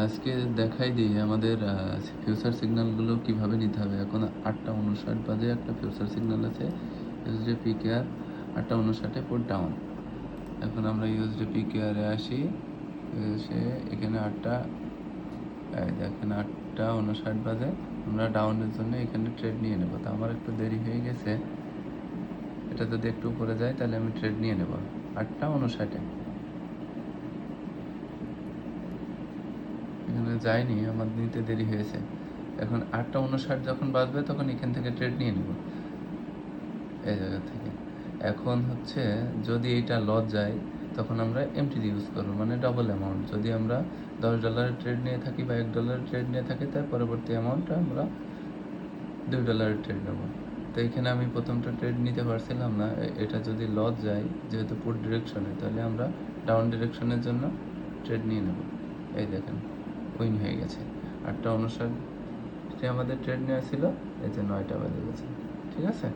আজকে দেখাই দিই আমাদের ফিউচার সিগন্যালগুলো কিভাবে নিতে হবে। এখন 8:59 বাজে একটা ফিউচার সিগন্যাল আছে ইউএসডি পিকেআর 8:59 পুট ডাউন। এখন আমরা ইউএসডি পিকেআরে আসি, এসে এখানে দেখেন 8:59 বাজে আমরা ডাউনের জন্য এখানে ট্রেড নিয়ে নেব। তো আমার একটু দেরি হয়ে গেছে, এটা যদি একটু উপরে যায় তাহলে আমি ট্রেড নিয়ে নেব 8:59। এখানে যায়নি, আমার নিতে দেরি হয়েছে। এখন 8:59 যখন বাজবে তখন এখান থেকে ট্রেড নিয়ে নেব এই জায়গা থেকে। এখন হচ্ছে যদি এইটা লস যায় তখন আমরা এমটি ইউজ করবো, মানে ডবল অ্যামাউন্ট। যদি আমরা $10 ট্রেড নিয়ে থাকি বা $1 ট্রেড নিয়ে থাকি, তার পরবর্তী অ্যামাউন্টটা আমরা $2 ট্রেড নেব। তো এখানে আমি প্রথমটা ট্রেড নিতে পারছিলাম না, এটা যদি লস যায় যেহেতু পুট ডিরেকশনে, তাহলে আমরা ডাউন ডিরেকশনের জন্য ট্রেড নিয়ে নেব। এই দেখেন উইন হয়ে গেছে। 8:59 আমাদের ট্রেড নেওয়া ছিল, এই যে 9টা বাজে গেছে। ঠিক আছে।